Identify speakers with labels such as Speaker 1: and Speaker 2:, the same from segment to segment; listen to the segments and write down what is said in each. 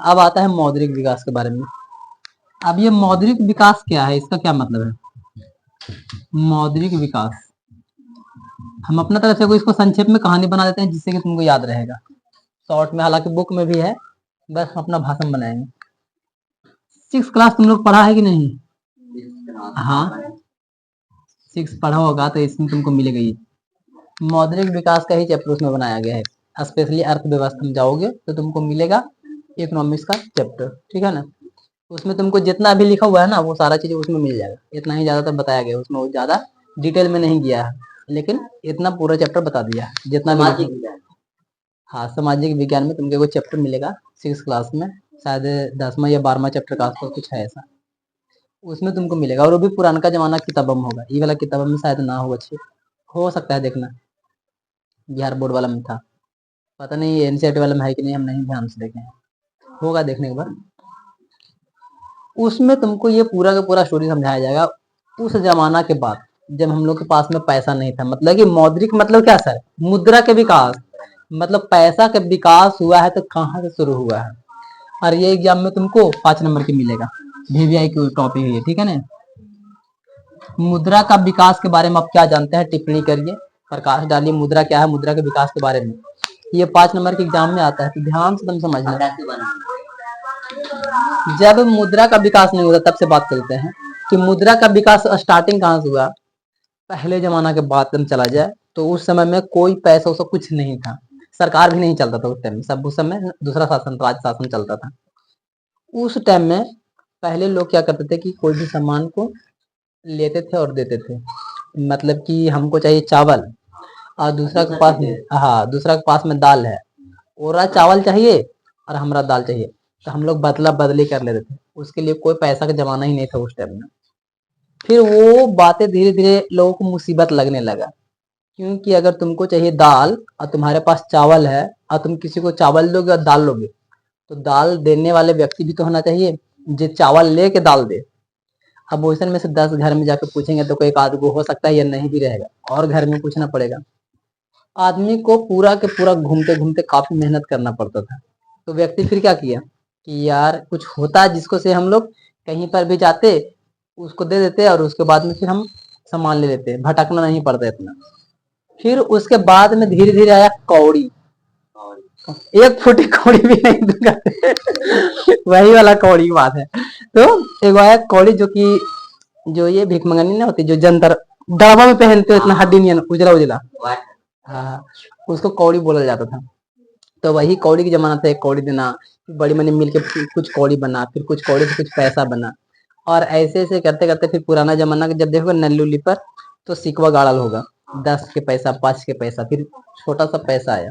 Speaker 1: अब आता है मौद्रिक विकास के बारे में। अब ये मौद्रिक विकास क्या है, इसका क्या मतलब है? मौद्रिक विकास हम अपना तरफ से कोई इसको संक्षेप में कहानी बना देते हैं जिससे कि तुमको याद रहेगा शॉर्ट में, हालांकि बुक में भी है, बस अपना भाषण बनाएंगे। 6 क्लास तुम लोग पढ़ा है कि नहीं? हाँ 6 पढ़ा होगा तो इसमें तुमको मिलेगा ये मौद्रिक विकास का ही चैप्टर उसमें बनाया गया है। स्पेशली अर्थव्यवस्था में जाओगे तो तुमको मिलेगा इकोनॉमिक्स का चैप्टर, ठीक है ना। उसमें तुमको जितना भी लिखा हुआ है ना वो सारा चीज उसमें मिल जाएगा। इतना ही ज्यादातर बताया गया उसमें, वो ज्यादा डिटेल में नहीं गया है, लेकिन इतना पूरा चैप्टर बता दिया है जितना भी। हाँ सामाजिक विज्ञान में तुमको कोई चैप्टर मिलेगा 6 क्लास में, शायद 10वां या 12वां चैप्टर का आसपास कुछ है ऐसा, उसमें तुमको मिलेगा। और वो भी पुराना का जमाना किताबों में होगा, ये वाला किताबों में शायद ना हो, अच्छी हो सकता है, देखना बिहार बोर्ड वाला में था, पता नहीं एनसीईआरटी वाला में है कि नहीं, हम नहीं ध्यान से देखे हैं, होगा देखने के बाद। उसमें तुमको ये पूरा का पूरा स्टोरी समझाया जाएगा उस जमाना के बाद जब हम लोग के पास में पैसा नहीं था। मतलब कि मौद्रिक मतलब क्या सर? मुद्रा के विकास, मतलब पैसा का विकास हुआ है तो कहाँ से शुरू हुआ है। और ये एग्जाम में तुमको 5 नंबर की मिलेगा, वीवीआई की टॉपिक है, ठीक है ना। मुद्रा का विकास के बारे में आप क्या जानते हैं, टिप्पणी करिए, प्रकाश डालिए। मुद्रा क्या है, मुद्रा के विकास के बारे में, ये 5 नंबर के एग्जाम में आता है, तो ध्यान से तुम समझना। जब मुद्रा का विकास नहीं होता तब से बात करते हैं कि मुद्रा का विकास स्टार्टिंग कहाँ से हुआ। पहले जमाना के बात में चला जाए तो उस समय में कोई पैसा उसका कुछ नहीं था, सरकार भी नहीं चलता था उस टाइम में, सब उस समय दूसरा शासन, राज शासन चलता था। उस टाइम में पहले लोग क्या करते थे कि कोई भी सामान को लेते थे और देते थे। मतलब कि हमको चाहिए चावल और दूसरा के पास में, हाँ दूसरा के पास में दाल है, और चावल चाहिए और हमारा दाल चाहिए, तो हम लोग बदला बदली कर लेते थे। उसके लिए कोई पैसा का जमाना ही नहीं था उस टाइम में। फिर वो बातें धीरे धीरे लोगों को मुसीबत लगने लगा, क्योंकि अगर तुमको चाहिए दाल और तुम्हारे पास चावल है और तुम किसी को चावल दोगे और दाल लोगे, तो दाल देने वाले व्यक्ति भी तो होना चाहिए जो चावल लेके दाल दे। अब वैसे में से 10 घर में जाकर पूछेंगे तो कोई एक आध को हो सकता है या नहीं भी रहेगा, और घर में पूछना पड़ेगा। आदमी को पूरा के पूरा घूमते घूमते काफी मेहनत करना पड़ता था। तो व्यक्ति फिर क्या किया कि यार कुछ होता है जिसको से हम लोग कहीं पर भी जाते उसको दे देते और उसके बाद में फिर हम सामान ले लेते, भटकना नहीं पड़ता इतना। फिर उसके बाद में धीरे धीरे आया कौड़ी। 1 फुटी कौड़ी भी नहीं दूंगा वही वाला कौड़ी की बात है। तो एक आया कौड़ी जो कि जो ये भीख मंगनी ना होती, जो जंतर दड़बा में पहनते हो, इतना हड्डी नहीं है, उजला उजला, हाँ उसको कौड़ी बोला जाता था। तो वही कौड़ी की जमाना था, एक कौड़ी देना, बड़ी मनी मिल के कुछ कौड़ी बना, फिर कुछ कौड़ी से कुछ पैसा बना, और ऐसे ऐसे करते करते फिर पुराना जमाना का जब देखोगे नल्लू पर तो सिकवा गाड़ल होगा, 10 के पैसा, 5 के पैसा, फिर छोटा सा पैसा आया।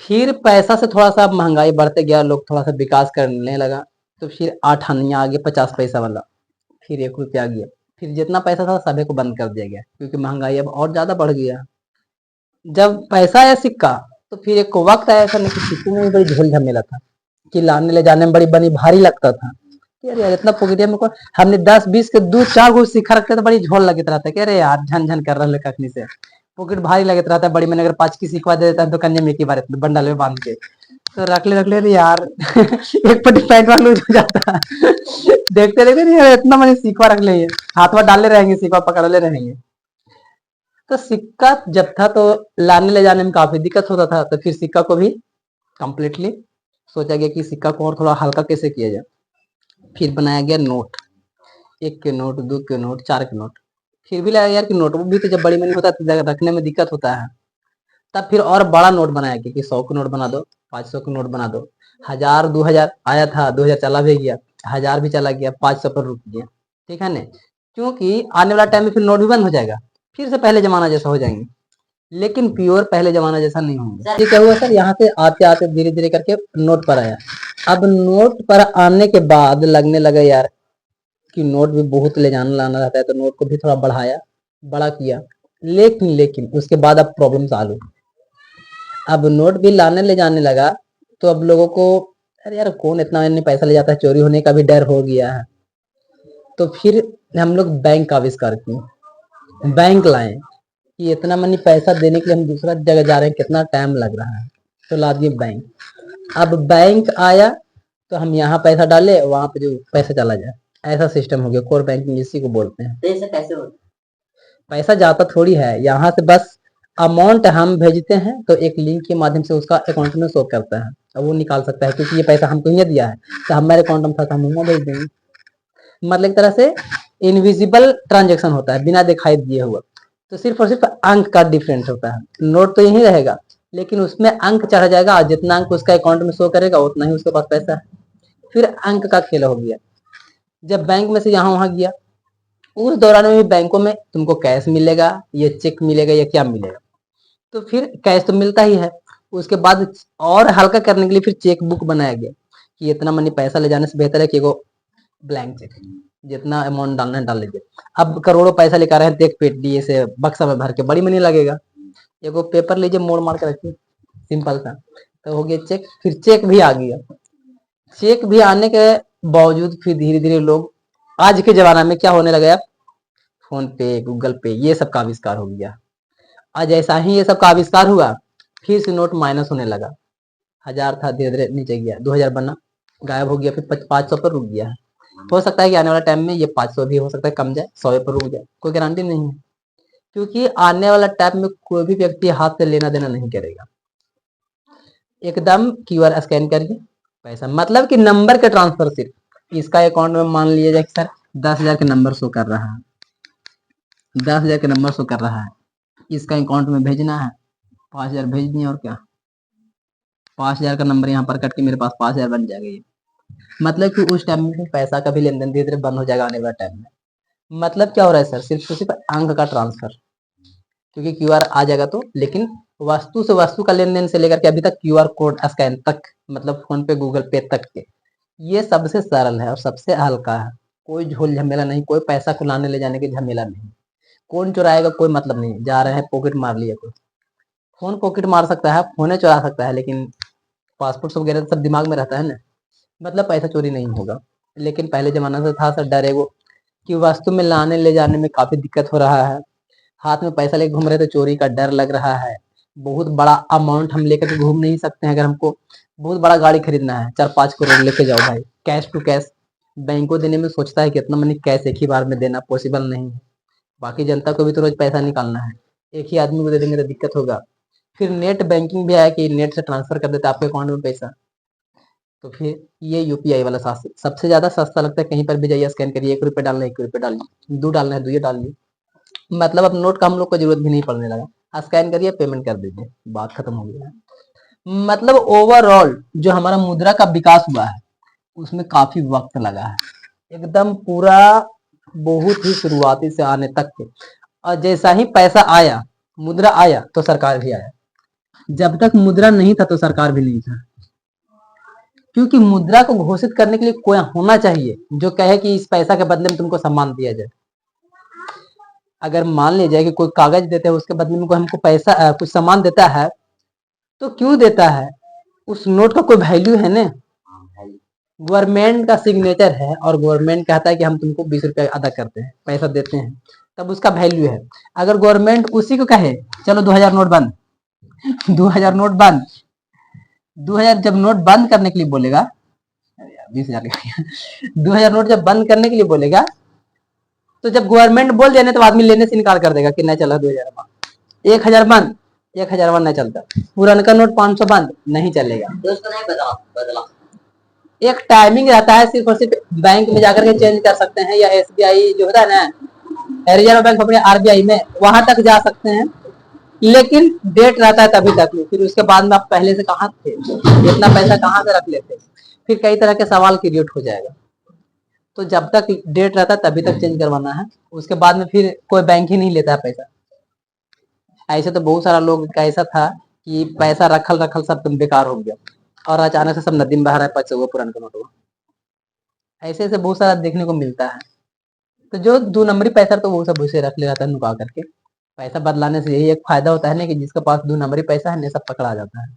Speaker 1: फिर पैसा से थोड़ा सा महंगाई बढ़ते गया, लोग थोड़ा सा विकास करने लगा, तो फिर 8 आनियाँ आ गया 50 पैसा वाला, फिर 1 रुपया आ गया, फिर जितना पैसा था सभी को बंद कर दिया गया क्योंकि महंगाई अब और ज्यादा बढ़ गया। जब पैसा आया सिक्का तो फिर एक वक्त आया ऐसा नहीं कि सिक्के में भी बड़ी झोल झमेला था, कि लाने ले जाने में बड़ी बनी भारी लगता था। यार यार इतना पॉकेटिया में को हमने 10-20 के 2-4 गो सिक्का रखते तो बड़ी झोल लगत रहता है, अरे यार झन झन कर रहा कखनी से पॉकेट भारी लगत रहता है। बड़ी मैंने अगर 5 की सिक्का दे देता है तो कन्या में की बार बंडल में बांध के तो रख ले यार एक पट्टी पैंट वाला लूज हो जाता देखते देखते नहीं यार इतना मैंने सिक्का रख ले, हाथ में डाले रहेंगे, सिक्का पकड़ ले रहेंगे। तो सिक्का जब था तो लाने ले जाने में काफी दिक्कत होता था, तो फिर सिक्का को भी कंप्लीटली सोचा गया कि सिक्का को और थोड़ा हल्का कैसे किया जाए। फिर बनाया गया नोट, 1 के नोट, 2 के नोट, 4 के नोट। फिर भी लगा यार कि नोट भी तो जब बड़ी मनी होता है तो रखने में दिक्कत होता है। तब फिर और बड़ा नोट बनाया गया कि 100 के नोट बना दो, 500 के नोट बना दो, 1000 2000 आया था, 2000 चला भी गया, 1000 भी चला गया, 500 पर रुक गया, ठीक है ना। क्योंकि आने वाला टाइम में फिर नोट भी बंद हो जाएगा, फिर से पहले जमाना जैसा हो जाएंगे, लेकिन प्योर पहले जमाना जैसा नहीं होंगे। ये क्या हुआ सर, यहाँ से आते आते धीरे धीरे करके नोट पर आया। अब नोट पर आने के बाद लगने लगा यार कि नोट भी बहुत ले जाना लाना रहता है, तो नोट को भी थोड़ा बढ़ाया, बड़ा किया। लेकिन उसके बाद अब प्रॉब्लम चालू, अब नोट भी लाने ले जाने लगा तो अब लोगों को अरे यार कौन इतना पैसा ले जाता है, चोरी होने का भी डर हो गया है। तो फिर हम लोग बैंक का आविष्कार किए, बैंक लाए कि इतना मनी पैसा देने के लिए हम दूसरा जगह जा रहे हैं, कितना टाइम लग रहा है, तो ला दिए बैंक। अब बैंक आया तो हम यहाँ पैसा डाले, वहां पे जो पैसा चला जाए, ऐसा सिस्टम हो गया। कोर बैंकिंग इसी को बोलते हैं। पैसा कैसे होता है? पैसा जाता थोड़ी है यहाँ से, बस अमाउंट हम भेजते हैं तो एक लिंक के माध्यम से उसका अकाउंट में शो करता है, अब वो निकाल सकता है, क्योंकि ये पैसा हमको ही दिया है तो हमारे अकाउंट में था तो हम वहाँ भेज देंगे। मतलब एक तरह से इनविजिबल ट्रांजेक्शन होता है, बिना दिखाई दिए हुआ। तो सिर्फ और सिर्फ अंक का डिफरेंस होता है। नोट तो यही रहेगा, लेकिन उसमें अंक चढ़ जाएगा, और जितना अंक उसका अकाउंट में शो करेगा उतना ही उसके पास पैसा है। फिर अंक का खेल हो गया। जब बैंक में से यहाँ वहां गया, उस दौरान में भी बैंकों में तुमको कैश मिलेगा, ये चेक मिलेगा, या क्या मिलेगा? तो फिर कैश तो मिलता ही है। उसके बाद और हल्का करने के लिए फिर चेक बुक बनाया गया कि इतना मनी पैसा ले जाने से बेहतर है कि वो ब्लैंक चेक, जितना अमाउंट डालना है डाल लीजिए। अब करोड़ों पैसा लेकर रहे हैं तो एक पेटी से बक्सा में भर के बड़ी मनी लगेगा। एगो पेपर लीजिए, मोड़ मार के रखिए, सिंपल सा, तो हो गया चेक। फिर चेक भी आ गया। चेक भी आने के बावजूद फिर धीरे धीरे लोग, आज के जमाना में क्या होने लगा, फोन पे, गूगल पे, ये सब का आविष्कार हो गया। आज ऐसा ही ये सब का आविष्कार हुआ, फिर से नोट माइनस होने लगा। 1000 था, धीरे धीरे नीचे गया, 2000 बना, गायब हो गया, फिर 500 पर रुक गया है। हो सकता है कि आने वाला टाइम में ये 500 भी हो सकता है कम जाए, 100 पर रुक जाए, कोई गारंटी नहीं है। क्योंकि आने वाला टाइम में कोई भी व्यक्ति हाथ से लेना देना नहीं करेगा, एकदम क्यूआर स्कैन करके पैसा, मतलब कि नंबर के ट्रांसफर। सिर्फ इसका अकाउंट में मान लिया जाए कि सर 10,000 के नंबर शो कर रहा है, 10,000 के नंबर शो कर रहा है, इसका अकाउंट में भेजना है, 5,000 भेज दिए, और क्या 5,000 का नंबर यहाँ पर कट के मेरे पास 5,000 बन जाएगा। ये मतलब कि उस टाइम में पैसा का भी लेन देन धीरे धीरे बंद हो जाएगा आने वाले टाइम में। मतलब क्या हो रहा है सर, सिर्फ तो सिर्फ अंक का ट्रांसफर, क्योंकि क्यूआर आ जाएगा तो। लेकिन वस्तु से वस्तु का लेन देन से लेकर के अभी तक क्यूआर कोड स्कैन तक, मतलब फोन पे, गूगल पे तक के, ये सबसे सरल है और सबसे हल्का है। कोई झोल झमेला नहीं, कोई पैसा को लाने ले जाने की झमेला नहीं, कौन चुराएगा कोई मतलब नहीं, जा रहे हैं पॉकेट मार लिया कोई, फोन पॉकेट मार सकता है, फोन चुरा सकता है, लेकिन पासपोर्ट वगैरह सब दिमाग में रहता है ना, मतलब पैसा चोरी नहीं होगा। लेकिन पहले जमाना से था सर डर एगो, कि वस्तु में लाने ले जाने में काफी दिक्कत हो रहा है, हाथ में पैसा लेके घूम रहे तो चोरी का डर लग रहा है, बहुत बड़ा अमाउंट हम लेकर के घूम नहीं सकते हैं। अगर हमको बहुत बड़ा गाड़ी खरीदना है, 4-5 करोड़ लेके जाओ भाई, कैश टू कैश, बैंक को देने में सोचता है कि इतना मनी कैश एक ही बार में देना पॉसिबल नहीं है। बाकी जनता को भी तो रोज पैसा निकालना है, एक ही आदमी को दे देंगे तो दिक्कत होगा। फिर नेट बैंकिंग भी आया कि नेट से ट्रांसफर कर देते आपके अकाउंट में पैसा। तो फिर ये यूपीआई वाला सबसे ज्यादा सस्ता लगता है। कहीं पर भी जाइए, स्कैन करिए, 1 रुपये डालना है, 1 रुपये डालिए, 2 डालना है, 2 डालिए, मतलब अब नोट का हम लोग को जरूरत भी नहीं पड़ने लगा, स्कैन करिए, पेमेंट कर दीजिए, बात खत्म हो गया है। मतलब ओवरऑल जो हमारा मुद्रा का विकास हुआ है उसमें काफी वक्त लगा है, एकदम पूरा, बहुत ही शुरुआती से आने तक के। और जैसा ही पैसा आया, मुद्रा आया, तो सरकार भी आया। जब तक मुद्रा नहीं था तो सरकार भी नहीं था, क्योंकि मुद्रा को घोषित करने के लिए कोई होना चाहिए जो कहे कि इस पैसा के बदले में तुमको सम्मान दिया जाए। अगर मान लिया जाए कि कोई कागज देते हैं, उसके बदले में कोई हमको पैसा कुछ सामान देता है, तो क्यों देता है? उस नोट का कोई वैल्यू है ना, गवर्नमेंट का सिग्नेचर है, और गवर्नमेंट कहता है कि हम तुमको 20 रुपया अदा करते हैं, पैसा देते हैं, तब उसका वैल्यू है। अगर गवर्नमेंट उसी को कहे चलो 2000 नोट बंद, 2000 नोट बंद, 2000 जब नोट बंद करने के लिए बोलेगा, 20,000 2000 नोट जब बंद करने के लिए बोलेगा, तो जब गवर्नमेंट बोल देने तो आदमी लेने से इनकार कर देगा कि नहीं चला 2000 1000 बंद, 1000 बंद नहीं चलता, पुराना नोट 500 बंद नहीं चलेगा। दोस्तों नहीं बदला, एक टाइमिंग रहता है, सिर्फ और सिर्फ बैंक में जाकर के चेंज कर सकते हैं, या एसबीआई जो होता है ना, रिजर्व बैंक अपने आरबीआई में, वहां तक जा सकते हैं, लेकिन डेट रहता है तभी तक। फिर उसके बाद में आप पहले से कहाँ थे, इतना पैसा कहाँ से रख लेते, फिर कई तरह के सवाल क्रिएट हो जाएगा। तो जब तक डेट रहता है तभी तक चेंज करवाना है, उसके बाद में फिर कोई बैंक ही नहीं लेता है पैसा। ऐसे तो बहुत सारा लोग का ऐसा था कि पैसा रखल रखल सब बेकार हो गया, और अचानक से सब नदी में बह रहा है, 500 पुराना नोट। ऐसे ऐसे बहुत सारा देखने को मिलता है। तो जो 2 नंबरी पैसा तो वो सब उसे रख ले जाता है नुका करके। पैसा बदलाने से यही एक फायदा होता है ना, कि जिसके पास 2 नंबरी पैसा है ना, सब पकड़ा जाता है,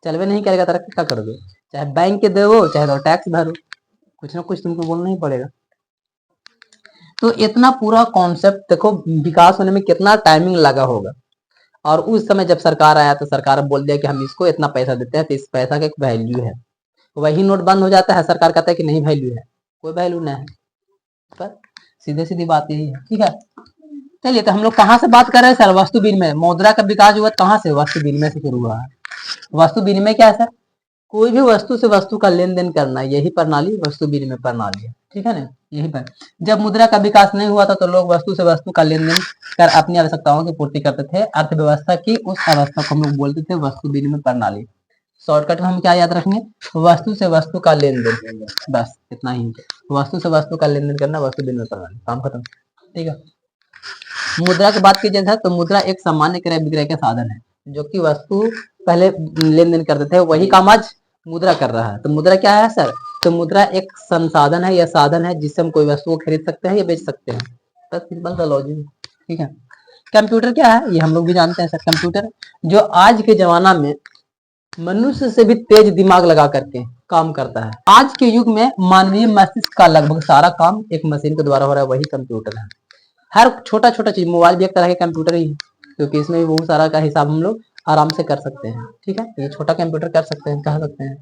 Speaker 1: चलवे नहीं करेगा, तरक्की क्या करोगे, चाहे बैंक के दो चाहे तो टैक्स भरो, कुछ ना कुछ तुमको बोलना ही पड़ेगा। तो इतना पूरा कॉन्सेप्ट देखो, विकास होने में कितना टाइमिंग लगा होगा, और उस समय जब सरकार आया तो सरकार बोल दिया कि हम इसको इतना पैसा देते हैं, तो इस पैसा का एक वैल्यू है। वही नोट बंद हो जाता है, सरकार कहता है कि नहीं वैल्यू है, कोई वैल्यू नहीं है। पर सीधे सीधी बात यही है, ठीक है। चलिए, तो हम लोग कहाँ से बात कर रहे हैं सर? वस्तु विनिमय। मुद्रा का विकास हुआ कहाँ से? वस्तु विनिमय से शुरू हुआ है। वस्तु विनिमय क्या है सर? कोई भी वस्तु से वस्तु का लेन देन करना, यही प्रणाली वस्तु विनिमय प्रणाली है, ठीक है ना। यही पर जब मुद्रा का विकास नहीं हुआ था तो लोग वस्तु से वस्तु का लेन देन कर अपनी आवश्यकताओं की पूर्ति करते थे। अर्थव्यवस्था की उस अवस्था को हम लोग बोलते थे वस्तु विनिमय प्रणाली। शॉर्टकट में हम क्या याद रखेंगे? वस्तु से वस्तु का लेन देन, बस इतना ही। वस्तु से वस्तु का लेन देन करना वस्तु विनिमय प्रणाली, काम खत्म, ठीक है। मुद्रा की बात की जाए तो मुद्रा एक सामान्य क्रय विक्रय का साधन है। जो कि वस्तु पहले लेन देन करते थे, वही काम आज मुद्रा कर रहा है। तो मुद्रा क्या है सर? तो मुद्रा एक संसाधन है या साधन है जिससे हम कोई वस्तु को खरीद सकते हैं या बेच सकते हैं। बस सिंपल सा लॉजिक, ठीक है। कंप्यूटर क्या है? ये हम लोग भी जानते हैं सर। कंप्यूटर जो आज के जमाना में मनुष्य से भी तेज दिमाग लगा करके काम करता है। आज के युग में मानवीय मस्तिष्क का लगभग सारा काम एक मशीन के द्वारा हो रहा है, वही कंप्यूटर है। हर छोटा छोटा चीज, मोबाइल भी एक तरह के कंप्यूटर ही है, क्योंकि इसमें भी बहुत सारा का हिसाब हम लोग आराम से कर सकते हैं, ठीक है। ये छोटा कंप्यूटर कर सकते हैं, कह सकते हैं।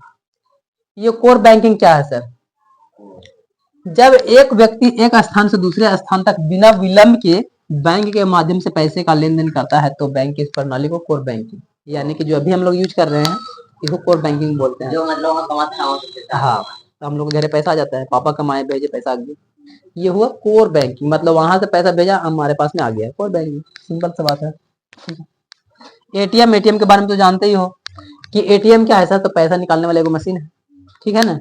Speaker 1: ये कोर बैंकिंग क्या है सर? जब एक व्यक्ति एक स्थान से दूसरे स्थान तक बिना विलंब के बैंक के माध्यम से पैसे का लेन देन करता है, तो बैंक की इस प्रणाली को कोर बैंकिंग, यानी कि जो अभी हम लोग यूज कर रहे हैं, इसको कोर बैंकिंग बोलते हैं। जो मतलब हम कमाते हैं, हाँ, तो हम लोग घर पैसा आ जाता है, पापा कमाए भेजे पैसा आ गया, ये हुआ कोर बैंकिंग। मतलब वहां से पैसा भेजा, हमारे पास में आ गया, कोर बैंकिंग, सिंपल सा बात है। एटीएम, एटीएम के बारे में तो जानते ही हो कि एटीएम क्या है सर? तो पैसा निकालने वाले को मशीन है, ठीक है ना।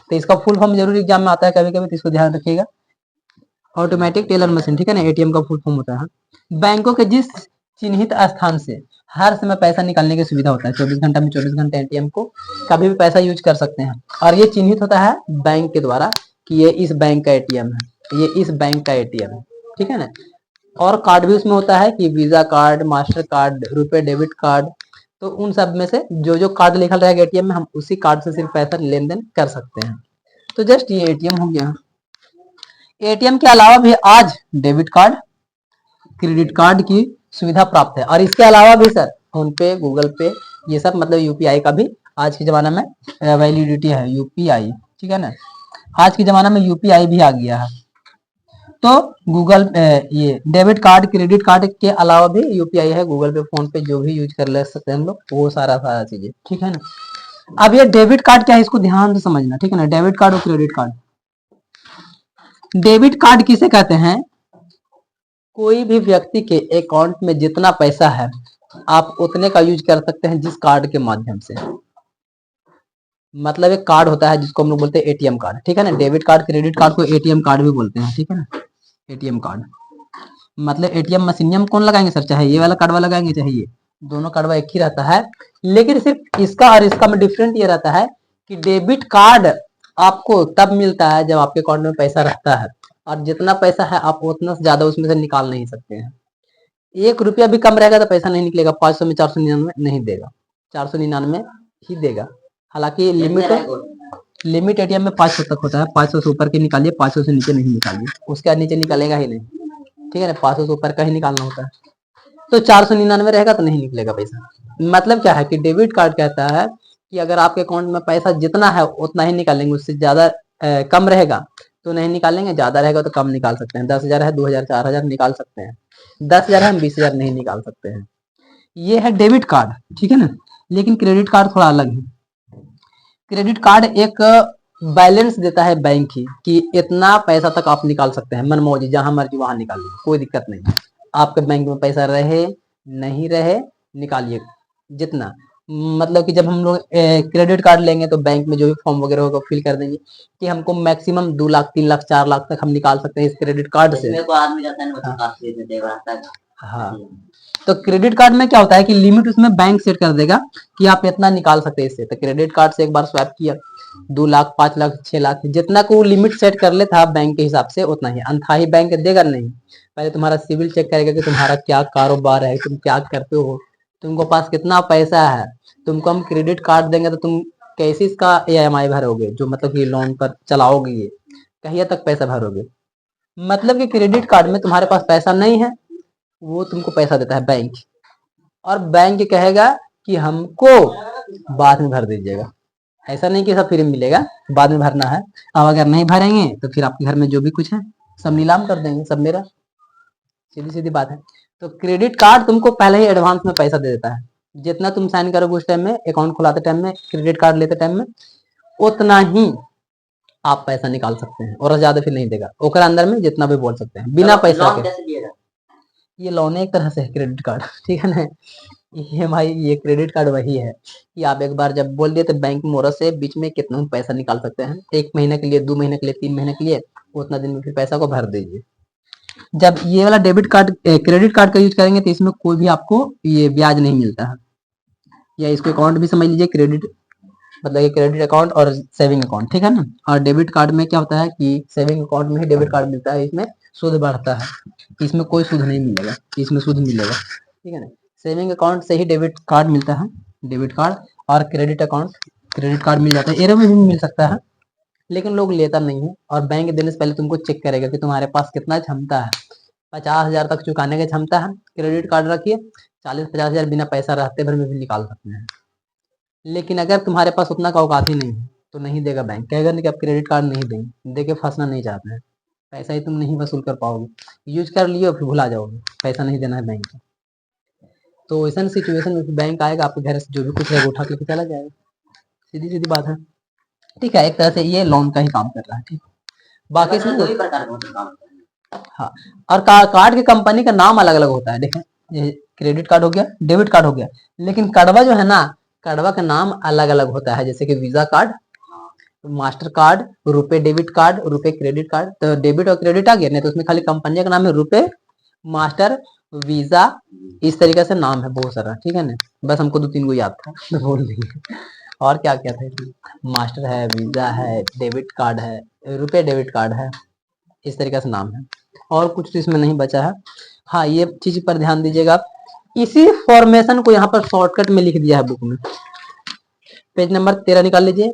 Speaker 1: तो इसका फुल फॉर्म जरूर एग्जाम में आता है कभी कभी, तो इसको ध्यान रखिएगा। ऑटोमेटिक टेलर मशीन, ठीक है ना, एटीएम का फुल फॉर्म होता है। बैंकों के जिस चिन्हित स्थान से हर समय पैसा निकालने की सुविधा होता है, 24 घंटा में 24 घंटे एटीएम को कभी भी पैसा यूज कर सकते हैं। और ये चिन्हित होता है बैंक के द्वारा कि ये इस बैंक का एटीएम है, ये इस बैंक का एटीएम है, ठीक है ना। और कार्ड भी उसमें होता है कि वीजा कार्ड, मास्टर कार्ड, रुपए डेबिट कार्ड। तो उन सब में से जो जो कार्ड लिखा रहेगा एटीएम में, हम उसी कार्ड से सिर्फ पैसा लेन देन कर सकते हैं। तो जस्ट ये एटीएम हो गया। एटीएम के अलावा भी आज डेबिट कार्ड, क्रेडिट कार्ड की सुविधा प्राप्त है। और इसके अलावा भी सर फोन पे, गूगल पे, ये सब मतलब यूपीआई का भी आज के जमाना में वैलिडिटी है, यूपीआई, ठीक है ना। आज के जमाना में यूपीआई भी आ गया है। तो गूगल ये डेबिट कार्ड, क्रेडिट कार्ड के अलावा भी यूपीआई है, गूगल पे, फोन पे, जो भी यूज कर ले सकते हैं हम लोग, वो सारा सारा चीजें, ठीक है ना। अब ये डेबिट कार्ड क्या है, इसको ध्यान से समझना, ठीक है ना। डेबिट कार्ड और क्रेडिट कार्ड। डेबिट कार्ड किसे कहते हैं? कोई भी व्यक्ति के अकाउंट में जितना पैसा है, आप उतने का यूज कर सकते हैं जिस कार्ड के माध्यम से। मतलब एक कार्ड होता है जिसको हम लोग बोलते हैं एटीएम कार्ड, ठीक है ना। डेबिट कार्ड, क्रेडिट कार्ड को एटीएम कार्ड भी बोलते हैं, ठीक है ना। एटीएम कार्ड मतलब एटीएम मशीन में हम कौन लगाएंगे सर? चाहे ये वाला कार्डवा लगाएंगे, चाहे ये, दोनों कार्डवा एक ही रहता है। लेकिन सिर्फ इसका और इसका में डिफरेंट ये रहता है कि डेबिट कार्ड आपको तब मिलता है जब आपके अकाउंट में पैसा रहता है, और जितना पैसा है आप उतना से ज्यादा उसमें से निकाल नहीं सकते हैं। 1 रुपया भी कम रहेगा तो पैसा नहीं निकलेगा। 500 में 499 नहीं देगा, 499 ही देगा। हालांकि लिमिट एटीएम में 500 तक होता है। 500 से ऊपर के निकालिए, 500 से नीचे नहीं निकालिए, उसके नीचे निकालेगा ही नहीं, ठीक है ना। 500 से ऊपर का ही निकालना होता है। तो 499 रहेगा तो नहीं निकलेगा पैसा। मतलब क्या है कि डेबिट कार्ड कहता है कि अगर आपके अकाउंट में पैसा जितना है उतना ही निकालेंगे, उससे ज्यादा कम रहेगा तो नहीं निकालेंगे, ज्यादा रहेगा तो कम निकाल सकते हैं। 10,000 है, 2,000, 4,000 निकाल सकते हैं। 10,000 है, हम 20,000 नहीं निकाल सकते हैं। ये है डेबिट कार्ड, ठीक है ना। लेकिन क्रेडिट कार्ड थोड़ा अलग है। क्रेडिट कार्ड एक बैलेंस देता है बैंक ही कि इतना पैसा तक आप निकाल सकते हैं, मनमौजी, जहां मर्जी वहां निकालिए, कोई दिक्कत नहीं। आपके बैंक में पैसा रहे नहीं रहे, निकालिए जितना। मतलब कि जब हम लोग क्रेडिट कार्ड लेंगे तो बैंक में जो भी फॉर्म वगैरह होगा फिल कर देंगे कि हमको मैक्सिमम 2 लाख, 3 लाख, 4 लाख तक हम निकाल सकते हैं इस क्रेडिट कार्ड से। हाँ, तो क्रेडिट कार्ड में क्या होता है कि लिमिट उसमें बैंक सेट कर देगा कि आप इतना निकाल सकते हैं इससे। तो क्रेडिट कार्ड से एक बार स्वैप किया, 2 लाख, 5 लाख, 6 लाख, जितना को लिमिट सेट कर ले था बैंक के हिसाब से उतना ही। अनथाही बैंक देगा नहीं, पहले तुम्हारा सिविल चेक करेगा कि तुम्हारा क्या कारोबार है, तुम क्या करते हो, तुमको पास कितना पैसा है। तुमको हम क्रेडिट कार्ड देंगे तो तुम कैसे इसका ईएमआई भरोगे, जो मतलब कि लोन पर चलाओगे, ये कहिए तक पैसा भरोगे। मतलब कि क्रेडिट कार्ड में तुम्हारे पास पैसा नहीं है, वो तुमको पैसा देता है बैंक। और बैंक कहेगा कि हमको बाद में भर दीजिएगा। ऐसा नहीं कि सब फ्री में मिलेगा, बाद में भरना है। अब अगर नहीं भरेंगे तो फिर आपके घर में जो भी कुछ है सब नीलाम कर देंगे, सब मेरा। सीधी सीधी बात है। तो क्रेडिट कार्ड तुमको पहले ही एडवांस में पैसा दे देता है। जितना तुम साइन करोगे उस टाइम में, अकाउंट खुलाते टाइम में, क्रेडिट कार्ड लेते टाइम में, उतना ही आप पैसा निकाल सकते हैं और ज्यादा फिर नहीं देगा। ओकरा अंदर में जितना भी बोल सकते हैं बिना पैसा के। ये लोन एक तरह से है क्रेडिट कार्ड, ठीक है ना। ये भाई ये क्रेडिट कार्ड वही है कि आप एक बार जब बोल दिए तो बैंक मोरा से बीच में कितना पैसा निकाल सकते हैं, 1 महीने के लिए, 2 महीने के लिए, 3 महीने के लिए, उतना दिन में फिर पैसा को भर दीजिए। जब ये वाला डेबिट कार्ड क्रेडिट कार्ड का यूज करेंगे तो इसमें कोई भी आपको ये ब्याज नहीं मिलता है। या इसको अकाउंट भी समझ लीजिए, क्रेडिट मतलब क्रेडिट अकाउंट और सेविंग अकाउंट, ठीक है ना। और डेबिट कार्ड में क्या होता है कि सेविंग अकाउंट में ही डेबिट कार्ड मिलता है, इसमें सूद बढ़ता है, इसमें कोई सूद नहीं मिलेगा, इसमें सूद मिलेगा, ठीक है ना। सेविंग अकाउंट से ही डेबिट कार्ड मिलता है, डेबिट कार्ड। और क्रेडिट अकाउंट, क्रेडिट कार्ड मिल जाता है, एरो में भी मिल सकता है, लेकिन लोग लेता नहीं है। और बैंक देने से पहले तुमको चेक करेगा कि तुम्हारे पास कितना क्षमता है। 50,000 तक चुकाने की क्षमता है, क्रेडिट कार्ड रखिए, 40-50,000 बिना पैसा रहते भर में भी निकाल सकते हैं। लेकिन अगर तुम्हारे पास उतना का औकात ही नहीं है तो नहीं देगा बैंक, कहेगा नहीं कि आप क्रेडिट कार्ड नहीं देंगे, दे के फंसना नहीं चाहते हैं, पैसा ही तुम नहीं वसूल कर पाओगे, यूज कर लियो फिर भुला जाओगे, पैसा नहीं देना है बैंक को। तो ऐसा सिचुएशन में बैंक आएगा आपके घर से जो भी कुछ है उठा के चला जाएगा, सीधी सीधी बात है, ठीक है। एक तरह से ये लोन का ही काम कर रहा है, ठीक। बाकी इसमें दो ही प्रकार का काम है। हाँ, और कार्ड की कंपनी का नाम अलग अलग होता है, देखें ये क्रेडिट कार्ड हो गया, डेबिट कार्ड हो गया, लेकिन कड़वा जो है ना, कड़वा का नाम अलग अलग होता है। जैसे कि वीजा कार्ड, मास्टर कार्ड, रुपए डेबिट कार्ड, रुपए क्रेडिट कार्ड। तो डेबिट और क्रेडिट आ गया, नहीं तो उसमें खाली कंपनी का नाम है रुपए, मास्टर, वीजा, इस तरीके से नाम है बहुत सारा, ठीक है ना। बस हमको 2-3 को याद था तो बोल दिए। और क्या क्या था, मास्टर है, वीजा है, डेबिट कार्ड है, रुपए डेबिट कार्ड है, इस तरीके से नाम है। और कुछ तो इसमें नहीं बचा है। हाँ, ये चीज पर ध्यान दीजिएगा आप, इसी फॉर्मेशन को यहाँ पर शॉर्टकट में लिख दिया है बुक में, पेज नंबर 13 निकाल लीजिए।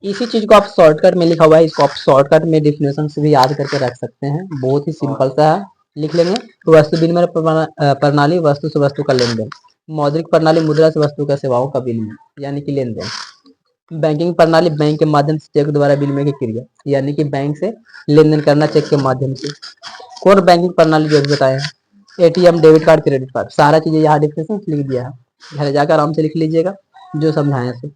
Speaker 1: इसी चीज को आप शॉर्टकट में लिखा हुआ है, इसको आप शॉर्टकट में डिफिनेशन से भी याद करके रख सकते हैं, बहुत ही सिंपल सा है, लिख लेंगे। वस्तु विनिमय प्रणाली, वस्तु से वस्तु का लेन देन। मौद्रिक प्रणाली, मुद्रा से वस्तु का सेवाओं का विनिमय यानी कि लेन देन। बैंकिंग प्रणाली, बैंक के माध्यम से चेक द्वारा विनिमय की क्रिया, यानी कि बैंक से लेन देन करना चेक के माध्यम से। कोर बैंकिंग प्रणाली जो भी बताए हैं, ATM, debit card, credit card, सारा चीजें यहाँ डिफिनेशन लिख दिया है, घर जाकर आराम से लिख लीजिएगा जो समझाए से।